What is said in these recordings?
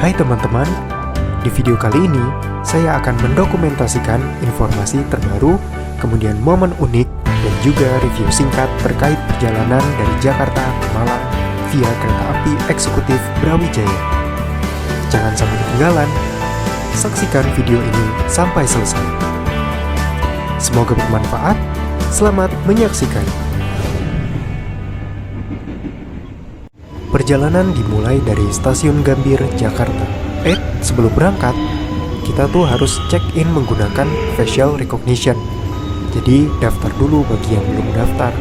Hai teman-teman, di video kali ini saya akan mendokumentasikan informasi terbaru, kemudian momen unik, dan juga review singkat terkait perjalanan dari Jakarta ke Malang via kereta api eksekutif Brawijaya. Jangan sampai ketinggalan, saksikan video ini sampai selesai. Semoga bermanfaat, selamat menyaksikan. Perjalanan dimulai dari stasiun Gambir, Jakarta. Sebelum berangkat, kita tuh harus check-in menggunakan facial recognition. Jadi, daftar dulu bagi yang belum daftar.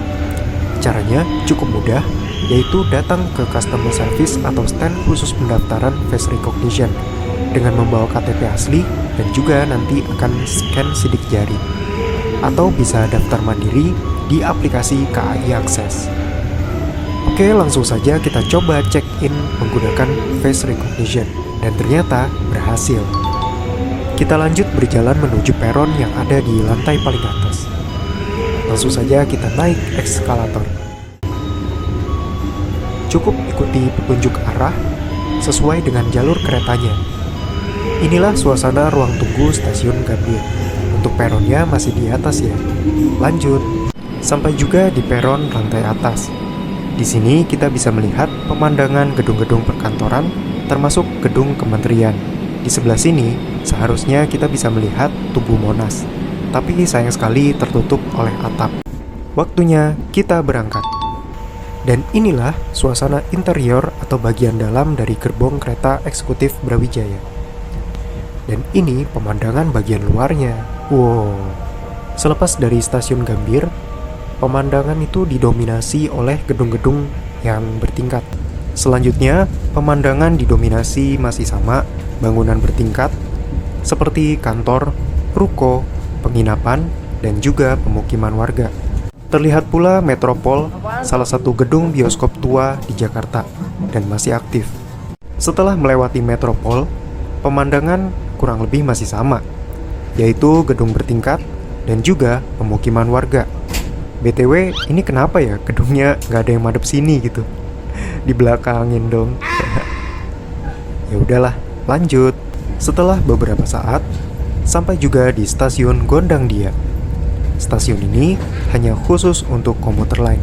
Caranya cukup mudah, yaitu datang ke customer service atau stand khusus pendaftaran face recognition dengan membawa KTP asli dan juga nanti akan scan sidik jari. Atau bisa daftar mandiri di aplikasi KAI Akses. Oke, langsung saja kita coba check-in menggunakan face recognition, dan ternyata berhasil. Kita lanjut berjalan menuju peron yang ada di lantai paling atas. Langsung saja kita naik eskalator. Cukup ikuti petunjuk arah sesuai dengan jalur keretanya. Inilah suasana ruang tunggu stasiun Gambir. Untuk peronnya masih di atas ya. Lanjut, sampai juga di peron lantai atas. Di sini kita bisa melihat pemandangan gedung-gedung perkantoran, termasuk gedung kementerian. Di sebelah sini, seharusnya kita bisa melihat Tugu Monas, tapi sayang sekali tertutup oleh atap. Waktunya kita berangkat. Dan inilah suasana interior atau bagian dalam dari gerbong kereta eksekutif Brawijaya. Dan ini pemandangan bagian luarnya. Wow. Selepas dari stasiun Gambir, pemandangan itu didominasi oleh gedung-gedung yang bertingkat. Selanjutnya, pemandangan didominasi masih sama, bangunan bertingkat, seperti kantor, ruko, penginapan, dan juga pemukiman warga. Terlihat pula Metropol, salah satu gedung bioskop tua di Jakarta, dan masih aktif. Setelah melewati Metropol, pemandangan kurang lebih masih sama, yaitu gedung bertingkat dan juga pemukiman warga. BTW, ini kenapa ya gedungnya nggak ada yang madep sini gitu? Di belakangin dong. Ya udahlah, lanjut. Setelah beberapa saat, sampai juga di stasiun Gondangdia. Stasiun ini hanya khusus untuk komuter lain.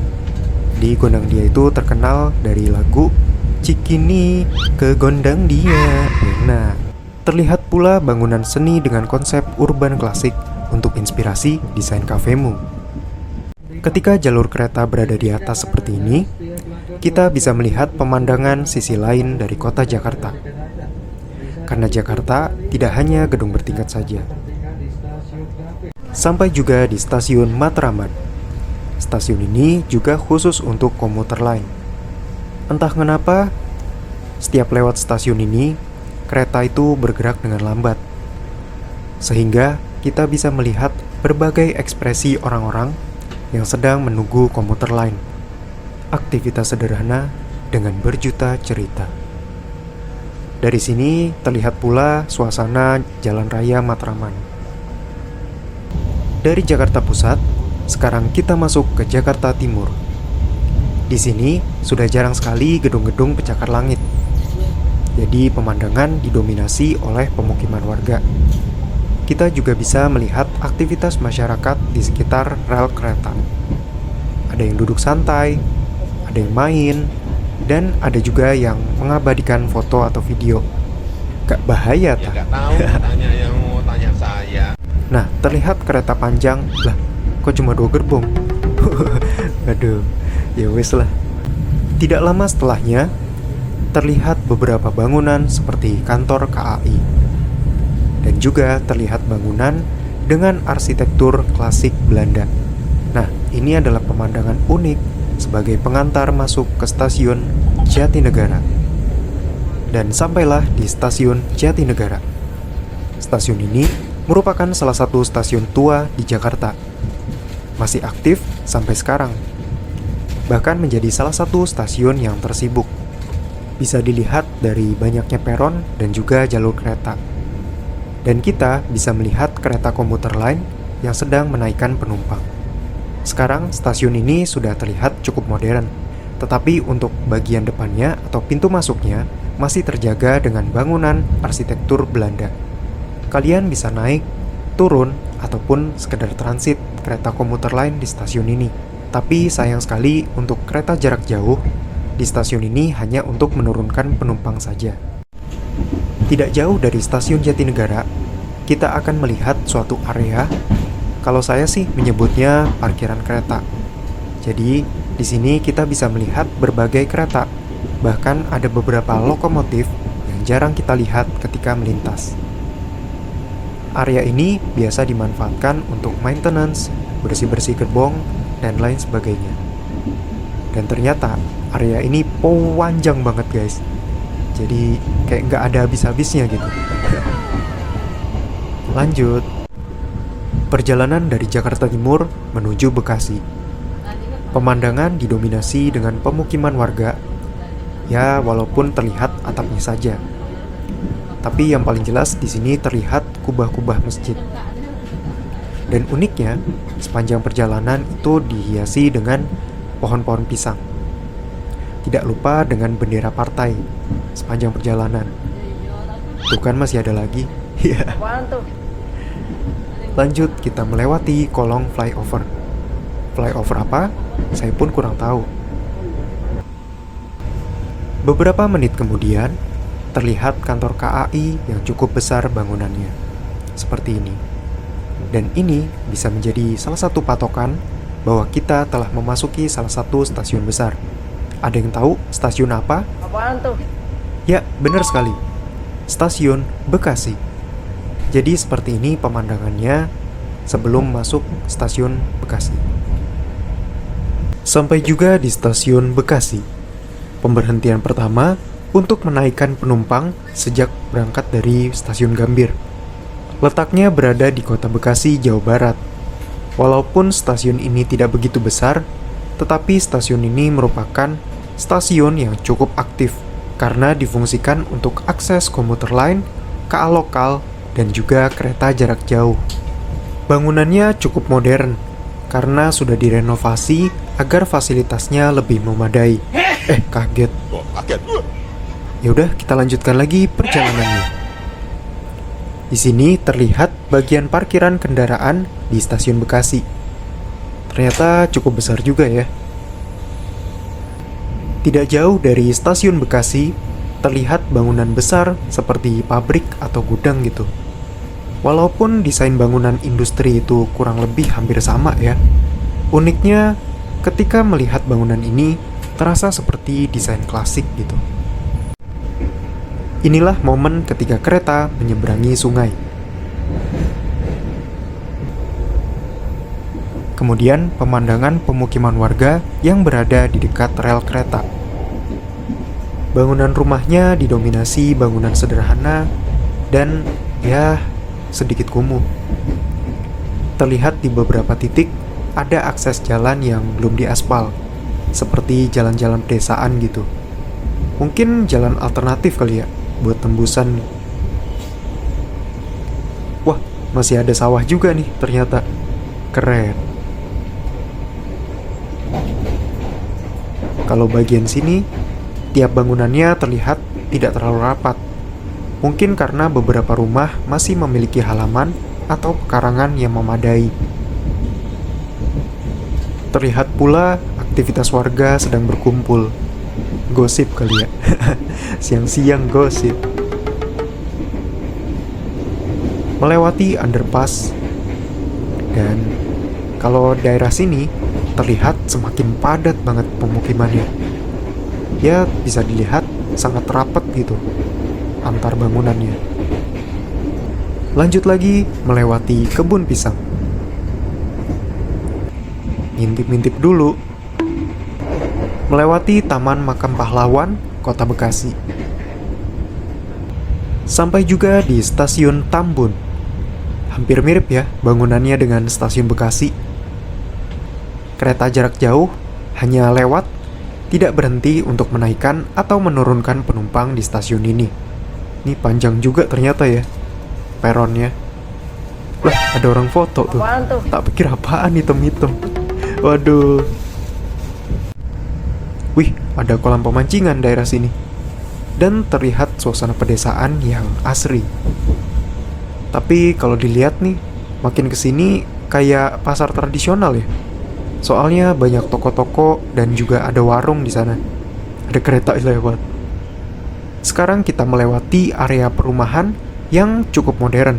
Di Gondangdia itu terkenal dari lagu Cikini ke Gondangdia. Nah, terlihat pula bangunan seni dengan konsep urban klasik untuk inspirasi desain kafemu. Ketika jalur kereta berada di atas seperti ini, kita bisa melihat pemandangan sisi lain dari kota Jakarta. Karena Jakarta tidak hanya gedung bertingkat saja. Sampai juga di stasiun Matraman. Stasiun ini juga khusus untuk komuter lain. Entah kenapa, setiap lewat stasiun ini, kereta itu bergerak dengan lambat. Sehingga kita bisa melihat berbagai ekspresi orang-orang yang sedang menunggu komuter lain. Aktivitas sederhana dengan berjuta cerita. Dari sini terlihat pula suasana Jalan Raya Matraman. Dari Jakarta Pusat, sekarang kita masuk ke Jakarta Timur. Di sini sudah jarang sekali gedung-gedung pencakar langit. Jadi pemandangan didominasi oleh pemukiman warga. Kita juga bisa melihat aktivitas masyarakat di sekitar rel kereta. Ada yang duduk santai, ada yang main, dan ada juga yang mengabadikan foto atau video. Gak bahaya tak? Ya, gak tahu, tanya yang mau tanya saya. Nah, terlihat kereta panjang. Lah, kok cuma 2 gerbong? Aduh, ya wes lah. Tidak lama setelahnya, terlihat beberapa bangunan seperti kantor KAI. Dan juga terlihat bangunan dengan arsitektur klasik Belanda. Nah, ini adalah pemandangan unik sebagai pengantar masuk ke stasiun Jatinegara. Dan sampailah di stasiun Jatinegara. Stasiun ini merupakan salah satu stasiun tua di Jakarta. Masih aktif sampai sekarang. Bahkan menjadi salah satu stasiun yang tersibuk. Bisa dilihat dari banyaknya peron dan juga jalur kereta. Dan kita bisa melihat kereta komuter lain yang sedang menaikkan penumpang. Sekarang stasiun ini sudah terlihat cukup modern, Tetapi untuk bagian depannya atau pintu masuknya masih terjaga dengan bangunan arsitektur Belanda. Kalian bisa naik, turun, ataupun sekedar transit kereta komuter lain di stasiun ini. Tapi sayang sekali untuk kereta jarak jauh, di stasiun ini hanya untuk menurunkan penumpang saja. Tidak jauh dari stasiun Jatinegara, kita akan melihat suatu area, kalau saya sih menyebutnya parkiran kereta. Jadi, di sini kita bisa melihat berbagai kereta, bahkan ada beberapa lokomotif yang jarang kita lihat ketika melintas. Area ini biasa dimanfaatkan untuk maintenance, bersih-bersih gerbong, dan lain sebagainya. Dan ternyata area ini panjang banget guys. Jadi kayak nggak ada habis-habisnya gitu. Lanjut. Perjalanan dari Jakarta Timur menuju Bekasi. Pemandangan didominasi dengan pemukiman warga. Ya, walaupun terlihat atapnya saja. Tapi yang paling jelas di sini terlihat kubah-kubah masjid. Dan uniknya, sepanjang perjalanan itu dihiasi dengan pohon-pohon pisang. Tidak lupa dengan bendera partai sepanjang perjalanan. Tuh kan masih ada lagi. Lanjut, kita melewati kolong flyover. Flyover apa? Saya pun kurang tahu. Beberapa menit kemudian, terlihat kantor KAI yang cukup besar bangunannya. Seperti ini. Dan ini bisa menjadi salah satu patokan bahwa kita telah memasuki salah satu stasiun besar. Ada yang tahu stasiun apa? Apaan tuh? Ya, benar sekali. Stasiun Bekasi. Jadi seperti ini pemandangannya sebelum masuk stasiun Bekasi. Sampai juga di stasiun Bekasi. Pemberhentian pertama untuk menaikkan penumpang sejak berangkat dari stasiun Gambir. Letaknya berada di kota Bekasi, Jawa Barat. Walaupun stasiun ini tidak begitu besar, tetapi stasiun ini merupakan stasiun yang cukup aktif karena difungsikan untuk akses komuter lain, KA lokal, dan juga kereta jarak jauh. Bangunannya cukup modern karena sudah direnovasi agar fasilitasnya lebih memadai. Kaget. Kaget. Yaudah, kita lanjutkan lagi perjalanannya. Di sini terlihat bagian parkiran kendaraan di stasiun Bekasi. Ternyata cukup besar juga ya. Tidak jauh dari stasiun Bekasi, terlihat bangunan besar seperti pabrik atau gudang gitu. Walaupun desain bangunan industri itu kurang lebih hampir sama ya. Uniknya, ketika melihat bangunan ini, terasa seperti desain klasik gitu. Inilah momen ketika kereta menyeberangi sungai. Kemudian pemandangan pemukiman warga yang berada di dekat rel kereta. Bangunan rumahnya didominasi bangunan sederhana dan ya sedikit kumuh. Terlihat di beberapa titik ada akses jalan yang belum diaspal, seperti jalan-jalan pedesaan gitu. Mungkin jalan alternatif kali ya, buat tembusan. Wah, masih ada sawah juga nih ternyata. Keren. Kalau bagian sini, tiap bangunannya terlihat tidak terlalu rapat. Mungkin karena beberapa rumah masih memiliki halaman atau pekarangan yang memadai. Terlihat pula aktivitas warga sedang berkumpul. Gosip kali ya. Siang-siang gosip. Melewati underpass. Dan kalau daerah sini terlihat semakin padat banget pemukimannya. Ya, bisa dilihat sangat rapat gitu antar bangunannya. Lanjut lagi melewati kebun pisang. Ngintip-ngintip dulu. Melewati Taman Makam Pahlawan, Kota Bekasi. Sampai juga di Stasiun Tambun. Hampir mirip ya bangunannya dengan Stasiun Bekasi. Kereta jarak jauh hanya lewat, tidak berhenti untuk menaikkan atau menurunkan penumpang di stasiun ini. Ini panjang juga ternyata ya peronnya. Lah, ada orang foto tuh. Tak pikir apaan hitam-hitam. Waduh. Wih, ada kolam pemancingan daerah sini. Dan terlihat suasana pedesaan yang asri. Tapi kalau dilihat nih, makin kesini kayak pasar tradisional ya. Soalnya banyak toko-toko dan juga ada warung di sana. Ada kereta lewat. Sekarang kita melewati area perumahan yang cukup modern.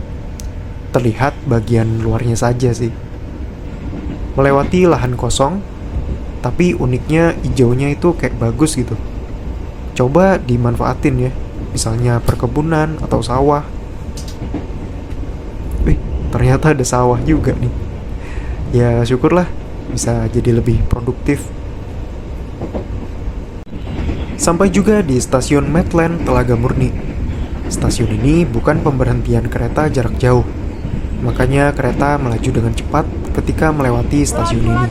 Terlihat bagian luarnya saja sih. Melewati lahan kosong, tapi uniknya hijaunya itu kayak bagus gitu. Coba dimanfaatin ya, misalnya perkebunan atau sawah. Ternyata ada sawah juga nih. Ya syukurlah, bisa jadi lebih produktif. Sampai juga di stasiun Medland Telaga Murni. Stasiun ini bukan pemberhentian kereta jarak jauh. Makanya kereta melaju dengan cepat ketika melewati stasiun ini.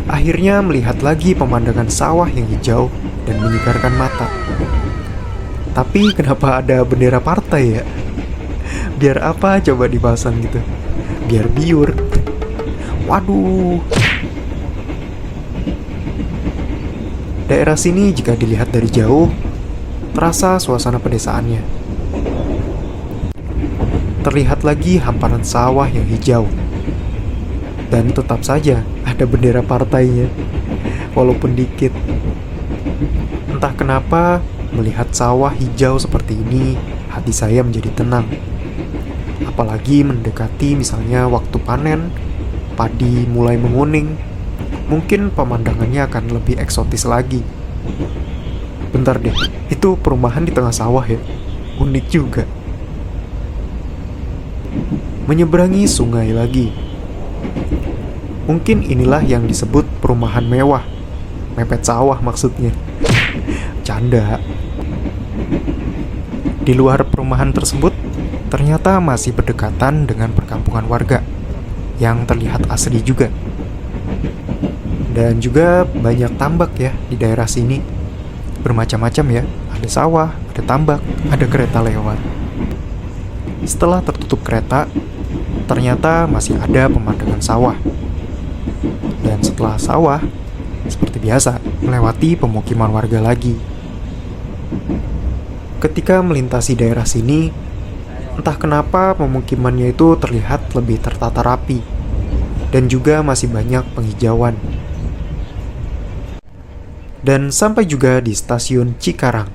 Akhirnya melihat lagi pemandangan sawah yang hijau dan menyegarkan mata. Tapi kenapa ada bendera partai ya? Biar apa coba dipasang gitu? Biar biur. Waduh. Daerah sini jika dilihat dari jauh, terasa suasana pedesaannya. Terlihat lagi hamparan sawah yang hijau. Dan tetap saja ada bendera partainya, walaupun dikit. Entah kenapa, melihat sawah hijau seperti ini, hati saya menjadi tenang. Apalagi mendekati misalnya waktu panen, padi mulai menguning, mungkin pemandangannya akan lebih eksotis lagi. Bentar deh, itu perumahan di tengah sawah ya? Unik juga. Menyeberangi sungai lagi. Mungkin inilah yang disebut perumahan mewah. Mepet sawah maksudnya. Canda. Di luar perumahan tersebut, ternyata masih berdekatan dengan perkampungan warga yang terlihat asri juga. Dan juga banyak tambak ya di daerah sini. Bermacam-macam ya, ada sawah, ada tambak, ada kereta lewat. Setelah tertutup kereta, ternyata masih ada pemandangan sawah. Dan setelah sawah, seperti biasa, melewati pemukiman warga lagi. Ketika melintasi daerah sini, entah kenapa pemukimannya itu terlihat lebih tertata rapi dan juga masih banyak penghijauan. Dan sampai juga di stasiun Cikarang.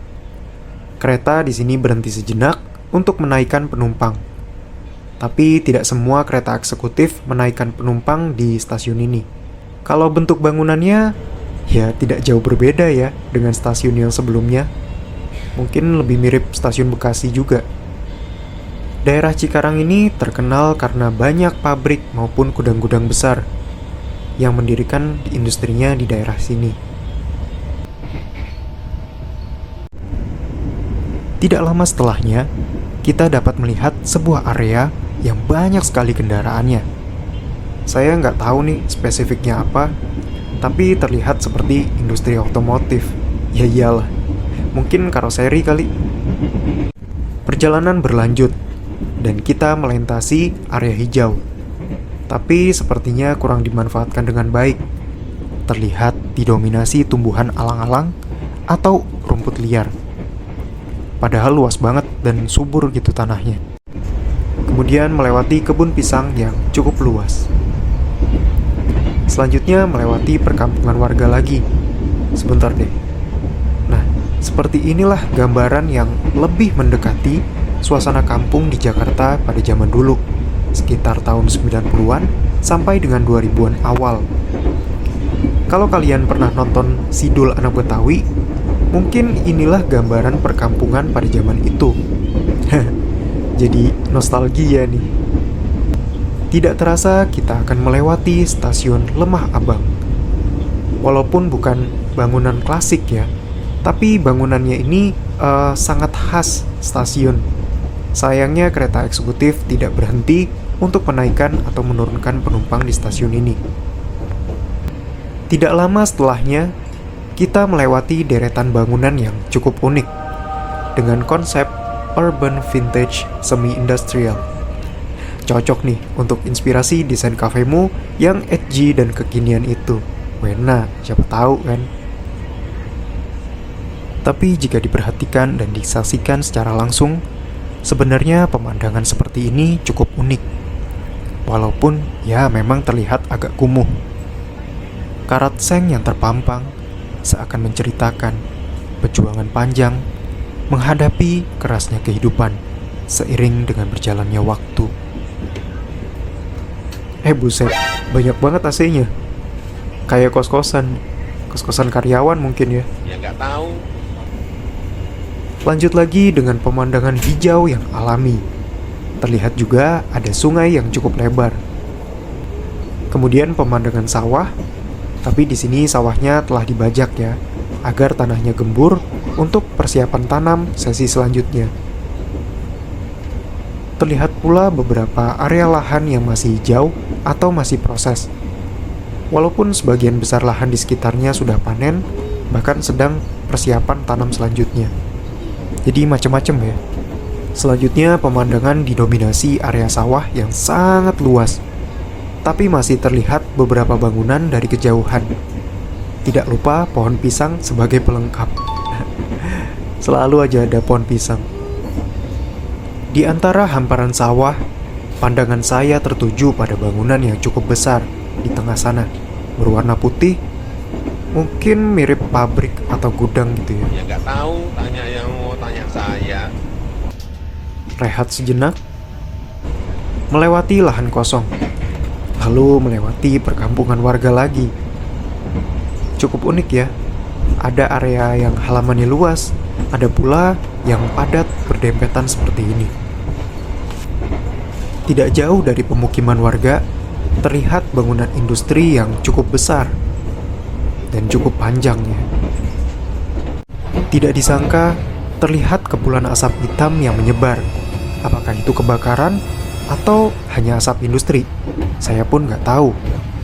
Kereta di sini berhenti sejenak untuk menaikkan penumpang. Tapi tidak semua kereta eksekutif menaikkan penumpang di stasiun ini. Kalau bentuk bangunannya, ya tidak jauh berbeda ya dengan stasiun yang sebelumnya. Mungkin lebih mirip stasiun Bekasi juga. Daerah Cikarang ini terkenal karena banyak pabrik maupun gudang-gudang besar yang mendirikan industrinya di daerah sini. Tidak lama setelahnya, kita dapat melihat sebuah area yang banyak sekali kendaraannya. Saya nggak tahu nih spesifiknya apa, tapi terlihat seperti industri otomotif. Ya iyalah, mungkin karoseri kali. Perjalanan berlanjut, dan kita melintasi area hijau. Tapi sepertinya kurang dimanfaatkan dengan baik. Terlihat didominasi tumbuhan alang-alang atau rumput liar. Padahal luas banget dan subur gitu tanahnya. Kemudian melewati kebun pisang yang cukup luas. Selanjutnya melewati perkampungan warga lagi. Sebentar deh. Nah, seperti inilah gambaran yang lebih mendekati suasana kampung di Jakarta pada zaman dulu, sekitar tahun 90-an sampai dengan 2000-an awal. Kalau kalian pernah nonton Sidul Anak Betawi, mungkin inilah gambaran perkampungan pada zaman itu. Jadi nostalgia nih. Tidak terasa kita akan melewati stasiun Lemah Abang. Walaupun bukan bangunan klasik ya, tapi bangunannya ini sangat khas stasiun. Sayangnya kereta eksekutif tidak berhenti untuk menaikkan atau menurunkan penumpang di stasiun ini. Tidak lama setelahnya, kita melewati deretan bangunan yang cukup unik dengan konsep urban vintage semi-industrial. Cocok nih untuk inspirasi desain kafemu yang edgy dan kekinian itu. Wena, siapa tahu kan? Tapi jika diperhatikan dan disaksikan secara langsung, sebenarnya pemandangan seperti ini cukup unik. Walaupun ya memang terlihat agak kumuh. Karat seng yang terpampang seakan menceritakan perjuangan panjang menghadapi kerasnya kehidupan seiring dengan berjalannya waktu. Buset, banyak banget AC-nya. Kayak kos-kosan karyawan mungkin ya. Ya nggak tahu. Lanjut lagi dengan pemandangan hijau yang alami. Terlihat juga ada sungai yang cukup lebar. Kemudian pemandangan sawah, tapi di sini sawahnya telah dibajak ya, agar tanahnya gembur untuk persiapan tanam sesi selanjutnya. Terlihat pula beberapa area lahan yang masih hijau atau masih proses. Walaupun sebagian besar lahan di sekitarnya sudah panen, bahkan sedang persiapan tanam selanjutnya. Jadi macam-macam ya. Selanjutnya pemandangan didominasi area sawah yang sangat luas. Tapi masih terlihat beberapa bangunan dari kejauhan. Tidak lupa pohon pisang sebagai pelengkap. Selalu aja ada pohon pisang. Di antara hamparan sawah, pandangan saya tertuju pada bangunan yang cukup besar di tengah sana, berwarna putih, mungkin mirip pabrik atau gudang gitu ya. Ya nggak tahu, tanya yang mau tanya saya. Rehat sejenak, melewati lahan kosong, lalu melewati perkampungan warga lagi. Cukup unik ya, ada area yang halamannya luas, ada pula yang padat berdempetan seperti ini. Tidak jauh dari pemukiman warga, terlihat bangunan industri yang cukup besar dan cukup panjangnya. Tidak disangka, terlihat kepulan asap hitam yang menyebar. Apakah itu kebakaran atau hanya asap industri? Saya pun nggak tahu.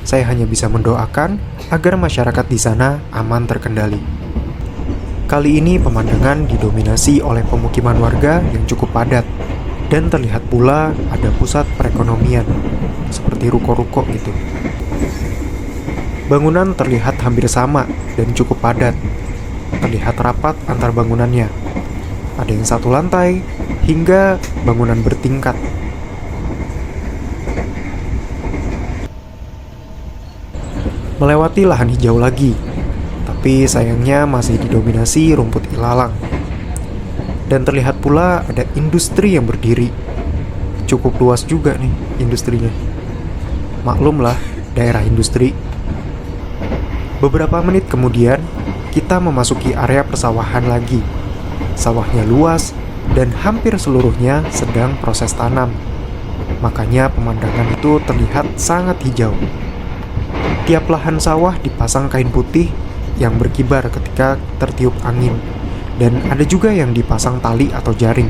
Saya hanya bisa mendoakan agar masyarakat di sana aman terkendali. Kali ini pemandangan didominasi oleh pemukiman warga yang cukup padat. Dan terlihat pula ada pusat perekonomian, seperti ruko-ruko gitu. Bangunan terlihat hampir sama dan cukup padat. Terlihat rapat antar bangunannya. Ada yang satu lantai, hingga bangunan bertingkat. Melewati lahan hijau lagi, tapi sayangnya masih didominasi rumput ilalang. Dan terlihat pula ada industri yang berdiri. Cukup luas juga nih industrinya. Maklumlah, daerah industri. Beberapa menit kemudian, kita memasuki area persawahan lagi. Sawahnya luas dan hampir seluruhnya sedang proses tanam. Makanya pemandangan itu terlihat sangat hijau. Tiap lahan sawah dipasang kain putih yang berkibar ketika tertiup angin. Dan ada juga yang dipasang tali atau jaring.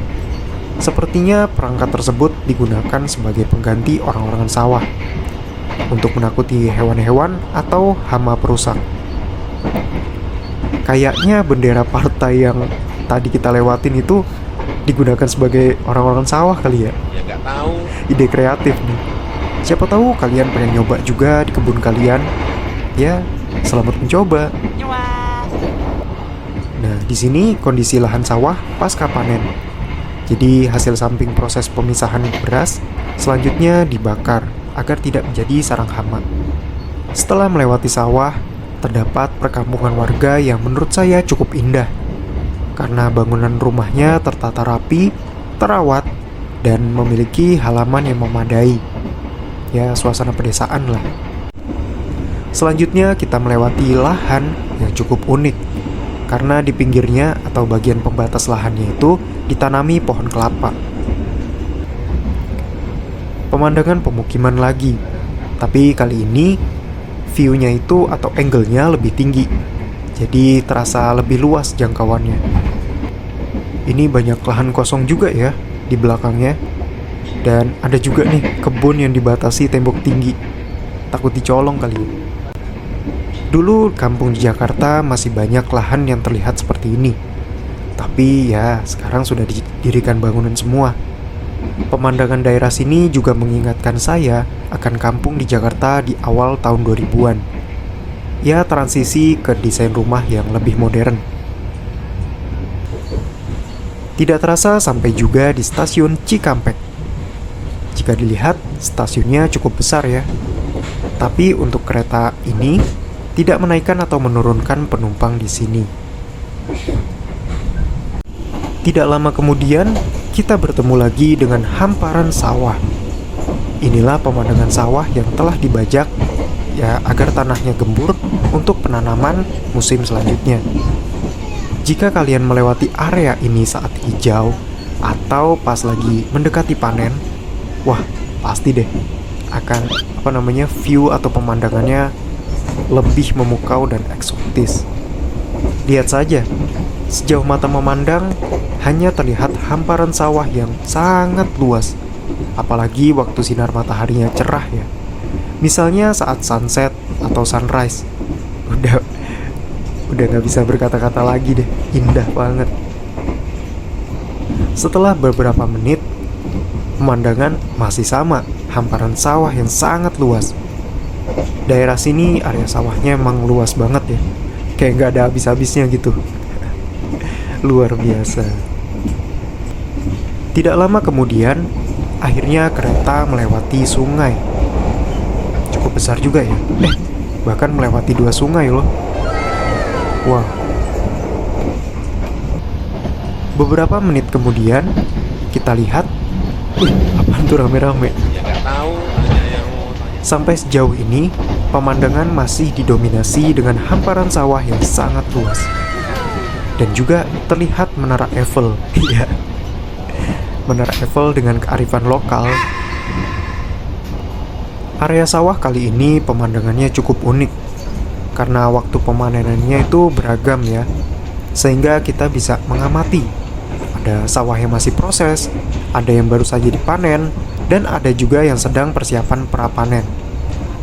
Sepertinya perangkat tersebut digunakan sebagai pengganti orang-orangan sawah untuk menakuti hewan-hewan atau hama perusak. Kayaknya bendera partai yang tadi kita lewatin itu digunakan sebagai orang-orangan sawah kali ya. Ya nggak tahu. Ide kreatif nih. Siapa tahu kalian pengen nyoba juga di kebun kalian. Ya, selamat mencoba. Nah, di sini kondisi lahan sawah pasca panen. Jadi hasil samping proses pemisahan beras selanjutnya dibakar agar tidak menjadi sarang hama. Setelah melewati sawah, terdapat perkampungan warga yang menurut saya cukup indah. Karena bangunan rumahnya tertata rapi, terawat, dan memiliki halaman yang memadai. Ya, suasana pedesaan lah. Selanjutnya kita melewati lahan yang cukup unik. Karena di pinggirnya atau bagian pembatas lahannya itu ditanami pohon kelapa. Pemandangan pemukiman lagi, tapi kali ini view-nya itu atau angle-nya lebih tinggi. Jadi terasa lebih luas jangkauannya. Ini banyak lahan kosong juga ya di belakangnya. Dan ada juga nih kebun yang dibatasi tembok tinggi. Takut dicolong kali ya. Dulu kampung di Jakarta masih banyak lahan yang terlihat seperti ini. Tapi ya sekarang sudah didirikan bangunan semua. Pemandangan daerah sini juga mengingatkan saya akan kampung di Jakarta di awal tahun 2000-an. Ya transisi ke desain rumah yang lebih modern. Tidak terasa sampai juga di stasiun Cikampek. Jika dilihat, stasiunnya cukup besar ya. Tapi untuk kereta ini tidak menaikkan atau menurunkan penumpang di sini. Tidak lama kemudian, kita bertemu lagi dengan hamparan sawah. Inilah pemandangan sawah yang telah dibajak ya agar tanahnya gembur untuk penanaman musim selanjutnya. Jika kalian melewati area ini saat hijau atau pas lagi mendekati panen, wah pasti deh akan view atau pemandangannya lebih memukau dan eksotis. Lihat saja, sejauh mata memandang hanya terlihat hamparan sawah yang sangat luas. Apalagi waktu sinar mataharinya cerah ya. Misalnya saat sunset atau sunrise. Udah gak bisa berkata-kata lagi deh, indah banget. Setelah beberapa menit, pemandangan masih sama, hamparan sawah yang sangat luas. Daerah sini area sawahnya emang luas banget ya, kayak gak ada habis-habisnya gitu. Luar biasa. Tidak lama kemudian, akhirnya kereta melewati sungai. Cukup besar juga ya, bahkan melewati 2 sungai loh. Wah. Beberapa menit kemudian kita lihat, apaan tuh rame-rame? Ya nggak tahu, tanya yang mau tanya. Sampai sejauh ini, pemandangan masih didominasi dengan hamparan sawah yang sangat luas. Dan juga terlihat Menara Eiffel. Iya. Menara Eiffel dengan kearifan lokal. Area sawah kali ini pemandangannya cukup unik karena waktu pemanenannya itu beragam ya, sehingga kita bisa mengamati. Ada sawah yang masih proses, ada yang baru saja dipanen, dan ada juga yang sedang persiapan prapanen.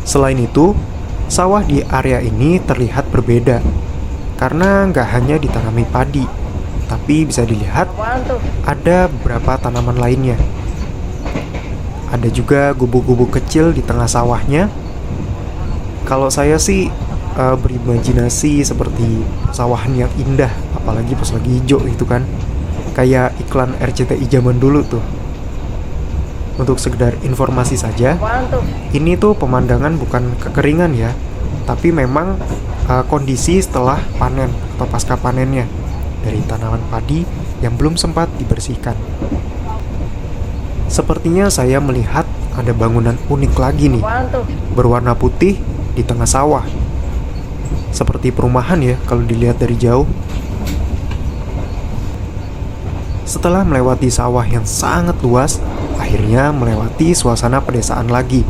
Selain itu, sawah di area ini terlihat berbeda, karena nggak hanya ditanami padi, tapi bisa dilihat ada beberapa tanaman lainnya. Ada juga gubuk-gubuk kecil di tengah sawahnya. Kalau saya sih berimajinasi seperti sawahan yang indah, apalagi pas lagi hijau gitu kan, kayak iklan RCTI zaman dulu tuh. Untuk sekedar informasi saja, ini tuh pemandangan bukan kekeringan ya, tapi memang kondisi setelah panen atau pasca panennya dari tanaman padi yang belum sempat dibersihkan. Sepertinya saya melihat ada bangunan unik lagi nih, berwarna putih di tengah sawah. Seperti perumahan ya kalau dilihat dari jauh. Setelah melewati sawah yang sangat luas, akhirnya melewati suasana pedesaan lagi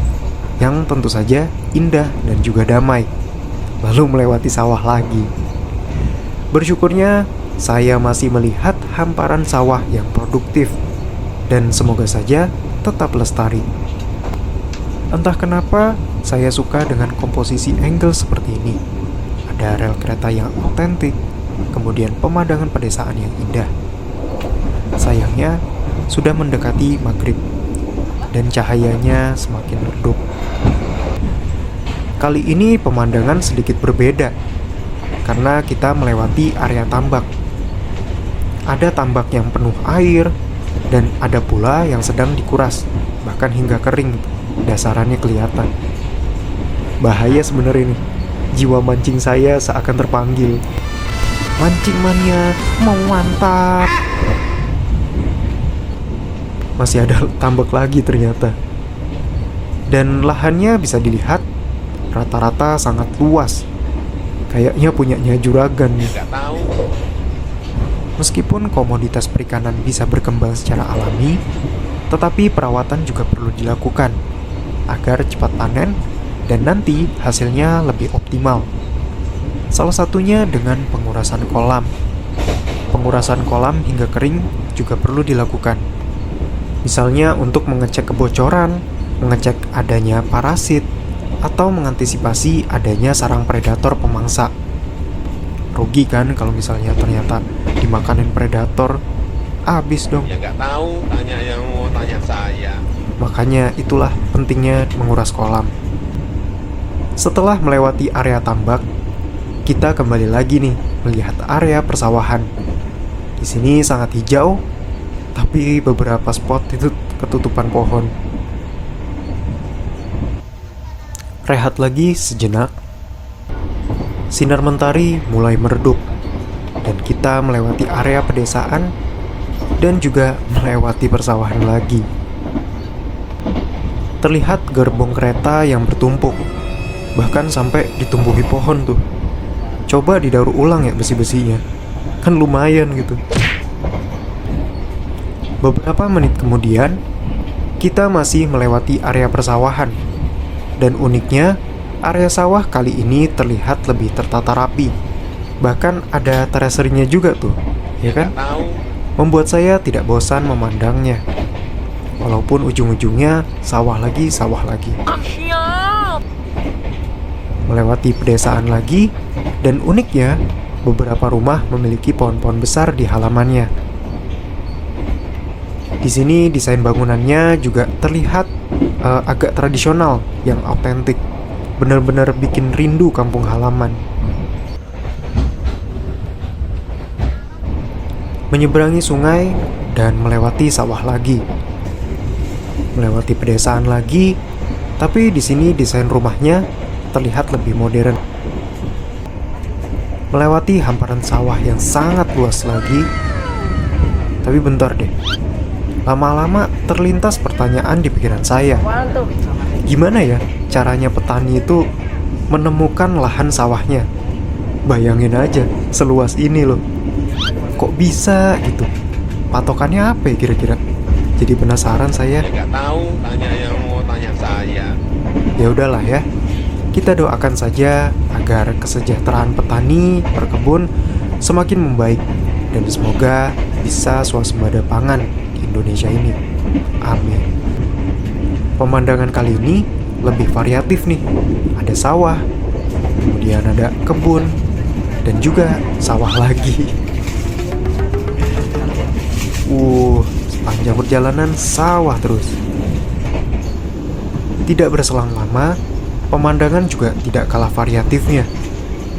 yang tentu saja indah dan juga damai. Lalu melewati sawah lagi. Bersyukurnya saya masih melihat hamparan sawah yang produktif, dan semoga saja tetap lestari. Entah kenapa saya suka dengan komposisi angle seperti ini. Ada rel kereta yang otentik, kemudian pemandangan pedesaan yang indah. Sayangnya sudah mendekati maghrib dan cahayanya semakin redup. Kali ini pemandangan sedikit berbeda karena kita melewati area tambak. Ada tambak yang penuh air dan ada pula yang sedang dikuras, bahkan hingga kering, dasarannya kelihatan. Bahaya sebenarnya nih. Jiwa mancing saya seakan terpanggil. Mancing mania, mau mantap. Masih ada tambak lagi ternyata. Dan lahannya bisa dilihat rata-rata sangat luas. Kayaknya punyanya juragan nih. Nggak tahu. Meskipun komoditas perikanan bisa berkembang secara alami, tetapi perawatan juga perlu dilakukan agar cepat panen dan nanti hasilnya lebih optimal. Salah satunya dengan pengurasan kolam. Pengurasan kolam hingga kering juga perlu dilakukan. Misalnya untuk mengecek kebocoran, mengecek adanya parasit, atau mengantisipasi adanya sarang predator pemangsa. Rugi kan kalau misalnya ternyata dimakanin predator, habis dong. Ya nggak tahu, tanya yang mau tanya saya. Makanya itulah pentingnya menguras kolam. Setelah melewati area tambak, kita kembali lagi nih melihat area persawahan. Di sini sangat hijau tapi beberapa spot itu ketutupan pohon. Rehat lagi sejenak. Sinar mentari mulai meredup dan kita melewati area pedesaan dan juga melewati persawahan lagi. Terlihat gerbong kereta yang bertumpuk, bahkan sampai ditumbuhi pohon tuh. Coba didaur ulang ya besi-besinya, kan lumayan gitu. Beberapa menit kemudian, kita masih melewati area persawahan. Dan uniknya, area sawah kali ini terlihat lebih tertata rapi. Bahkan ada teraserinya juga tuh, ya kan? Membuat saya tidak bosan memandangnya. Walaupun ujung-ujungnya sawah lagi, sawah lagi. Melewati pedesaan lagi, dan uniknya, beberapa rumah memiliki pohon-pohon besar di halamannya. Di sini desain bangunannya juga terlihat agak tradisional, yang autentik. Benar-benar bikin rindu kampung halaman. Menyeberangi sungai dan melewati sawah lagi. Melewati pedesaan lagi, tapi di sini desain rumahnya terlihat lebih modern. Melewati hamparan sawah yang sangat luas lagi. Tapi bentar deh. Lama-lama terlintas pertanyaan di pikiran saya. Gimana ya caranya petani itu menemukan lahan sawahnya? Bayangin aja, seluas ini loh. Kok bisa gitu? Patokannya apa ya kira-kira? Jadi penasaran saya. Nggak tahu, tanya yang mau tanya saya. Ya udahlah ya. Kita doakan saja agar kesejahteraan petani, perkebun semakin membaik dan semoga bisa swasembada pangan di Indonesia ini. Amin. Pemandangan kali ini lebih variatif nih. Ada sawah, kemudian ada kebun, dan juga sawah lagi. Sepanjang perjalanan sawah terus. Tidak berselang lama, pemandangan juga tidak kalah variatifnya.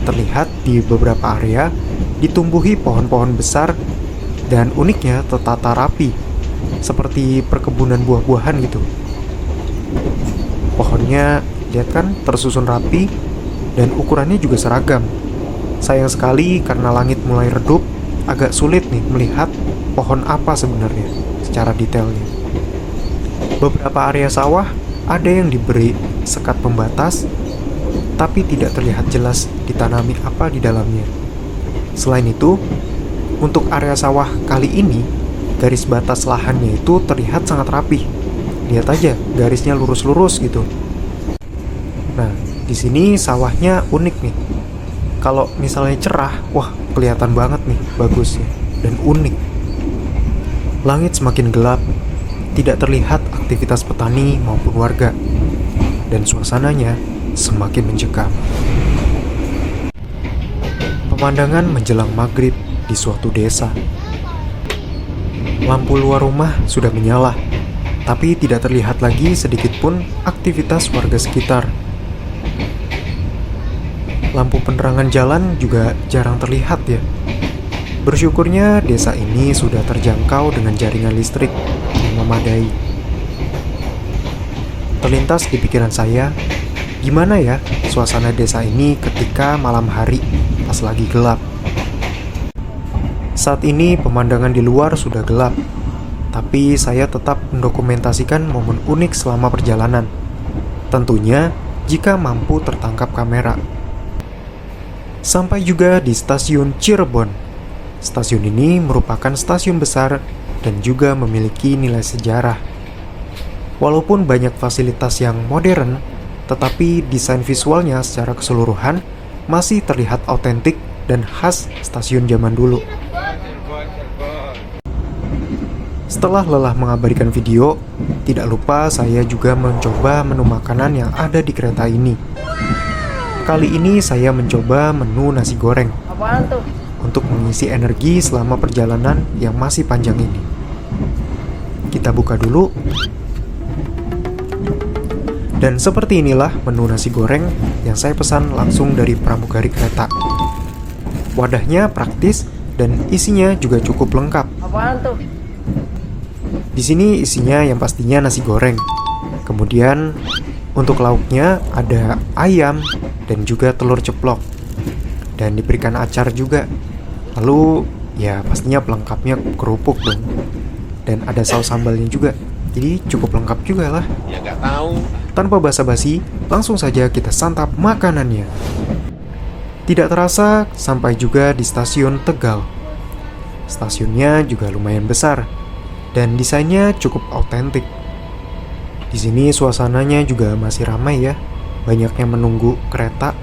Terlihat di beberapa area ditumbuhi pohon-pohon besar dan uniknya tertata rapi, seperti perkebunan buah-buahan gitu. Pohonnya, lihat kan, tersusun rapi dan ukurannya juga seragam. Sayang sekali karena langit mulai redup, agak sulit nih melihat pohon apa sebenarnya secara detailnya. Beberapa area sawah ada yang diberi sekat pembatas, tapi tidak terlihat jelas ditanami apa di dalamnya. Selain itu, untuk area sawah kali ini, garis batas lahannya itu terlihat sangat rapi. Lihat aja, garisnya lurus-lurus gitu. Nah, di sini sawahnya unik nih. Kalau misalnya cerah, wah kelihatan banget nih bagusnya dan unik. Langit semakin gelap, tidak terlihat aktivitas petani maupun warga, dan suasananya semakin mencekam. Pemandangan menjelang maghrib di suatu desa. Lampu luar rumah sudah menyala, tapi tidak terlihat lagi sedikit pun aktivitas warga sekitar. Lampu penerangan jalan juga jarang terlihat ya. Bersyukurnya desa ini sudah terjangkau dengan jaringan listrik yang memadai. Terlintas di pikiran saya, gimana ya suasana desa ini ketika malam hari pas lagi gelap. Saat ini pemandangan di luar sudah gelap, tapi saya tetap mendokumentasikan momen unik selama perjalanan. Tentunya jika mampu tertangkap kamera. Sampai juga di stasiun Cirebon. Stasiun ini merupakan stasiun besar dan juga memiliki nilai sejarah. Walaupun banyak fasilitas yang modern, tetapi desain visualnya secara keseluruhan masih terlihat autentik dan khas stasiun zaman dulu. Setelah lelah mengabadikan video, tidak lupa saya juga mencoba menu makanan yang ada di kereta ini. Kali ini saya mencoba menu nasi goreng. Apaan tuh? Untuk mengisi energi selama perjalanan yang masih panjang ini. Kita buka dulu. Dan seperti inilah menu nasi goreng yang saya pesan langsung dari pramugari kereta. Wadahnya praktis dan isinya juga cukup lengkap. Apaan tuh? Di sini isinya yang pastinya nasi goreng. Kemudian untuk lauknya ada ayam dan juga telur ceplok. Dan diberikan acar juga. Lalu ya pastinya pelengkapnya kerupuk dong. Dan ada saus sambalnya juga. Jadi cukup lengkap juga lah. Ya nggak tahu. Tanpa basa-basi, langsung saja kita santap makanannya. Tidak terasa sampai juga di stasiun Tegal. Stasiunnya juga lumayan besar dan desainnya cukup autentik. Di sini suasananya juga masih ramai ya, banyak yang menunggu kereta.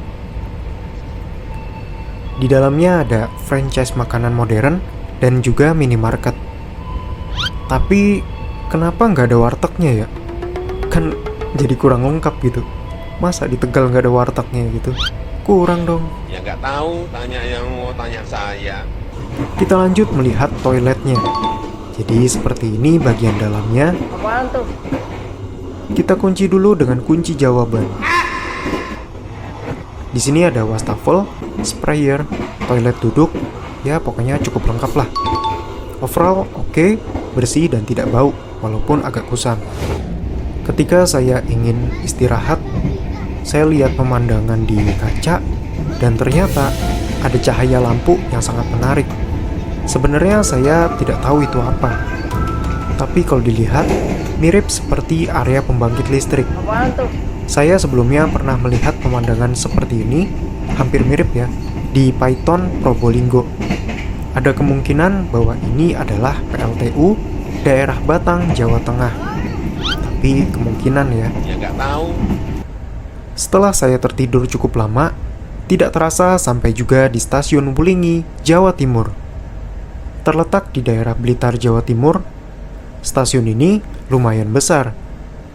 Di dalamnya ada franchise makanan modern dan juga minimarket. Tapi kenapa nggak ada wartegnya ya? Kan jadi kurang lengkap gitu. Masa di Tegal nggak ada wartegnya gitu? Kurang dong. Ya nggak tahu, tanya yang mau tanya saya. Kita lanjut melihat toiletnya. Jadi seperti ini bagian dalamnya. Apaan tuh? Kita kunci dulu dengan kunci jawaban. Di sini ada wastafel, sprayer, toilet duduk, ya pokoknya cukup lengkap lah. Overall oke, bersih dan tidak bau, walaupun agak kusam. Ketika saya ingin istirahat, saya lihat pemandangan di kaca dan ternyata ada cahaya lampu yang sangat menarik. Sebenarnya saya tidak tahu itu apa. Tapi kalau dilihat, mirip seperti area pembangkit listrik. Apaan tuh? Saya sebelumnya pernah melihat pemandangan seperti ini, hampir mirip ya, di Python Probolinggo. Ada kemungkinan bahwa ini adalah PLTU daerah Batang, Jawa Tengah. Tapi kemungkinan ya. Ya nggak tahu. Setelah saya tertidur cukup lama, tidak terasa sampai juga di stasiun Wulingi, Jawa Timur. Terletak di daerah Blitar, Jawa Timur, stasiun ini lumayan besar.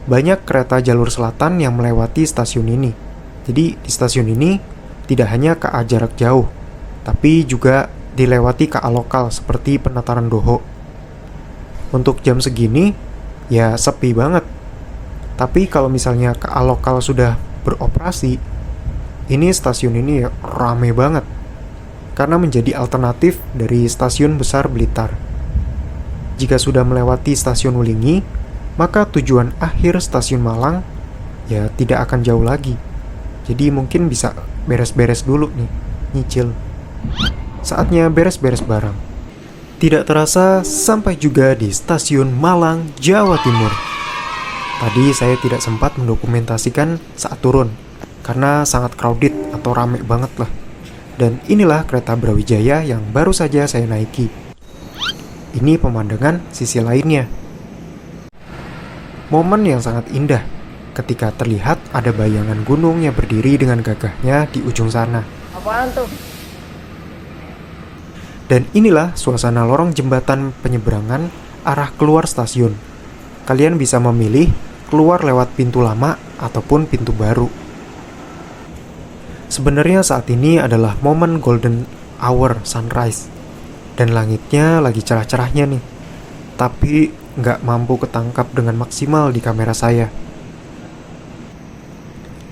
Banyak kereta jalur selatan yang melewati stasiun ini. Jadi di stasiun ini tidak hanya KA jarak jauh, tapi juga dilewati KA lokal seperti Penataran Doho. Untuk jam segini, ya sepi banget. Tapi kalau misalnya KA lokal sudah beroperasi, ini stasiun ini rame banget. Karena menjadi alternatif dari stasiun besar Blitar. Jika sudah melewati stasiun Wulingi, maka tujuan akhir stasiun Malang ya tidak akan jauh lagi. Jadi mungkin bisa beres-beres dulu nih, nyicil. Saatnya beres-beres barang. Tidak terasa sampai juga di stasiun Malang, Jawa Timur. Tadi saya tidak sempat mendokumentasikan saat turun karena sangat crowded atau rame banget lah. Dan inilah kereta Brawijaya yang baru saja saya naiki. Ini pemandangan sisi lainnya. Momen yang sangat indah ketika terlihat ada bayangan gunung yang berdiri dengan gagahnya di ujung sana. Apaan tuh? Dan inilah suasana lorong jembatan penyeberangan arah keluar stasiun. Kalian bisa memilih keluar lewat pintu lama ataupun pintu baru. Sebenarnya saat ini adalah momen golden hour sunrise. Dan langitnya lagi cerah-cerahnya nih. Tapi nggak mampu ketangkap dengan maksimal di kamera saya.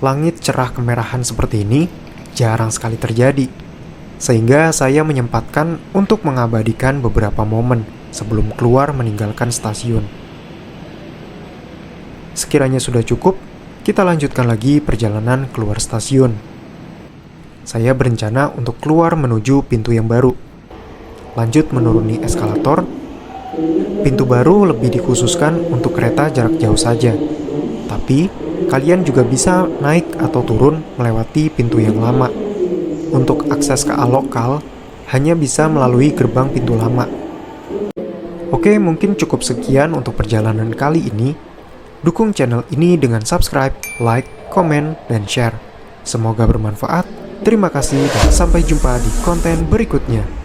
Langit cerah kemerahan seperti ini jarang sekali terjadi. Sehingga saya menyempatkan untuk mengabadikan beberapa momen sebelum keluar meninggalkan stasiun. Sekiranya sudah cukup, kita lanjutkan lagi perjalanan keluar stasiun. Saya berencana untuk keluar menuju pintu yang baru. Lanjut menuruni eskalator. Pintu baru lebih dikhususkan untuk kereta jarak jauh saja. Tapi, kalian juga bisa naik atau turun melewati pintu yang lama. Untuk akses ke KA lokal, hanya bisa melalui gerbang pintu lama. Oke, mungkin cukup sekian untuk perjalanan kali ini. Dukung channel ini dengan subscribe, like, komen, dan share. Semoga bermanfaat. Terima kasih dan sampai jumpa di konten berikutnya.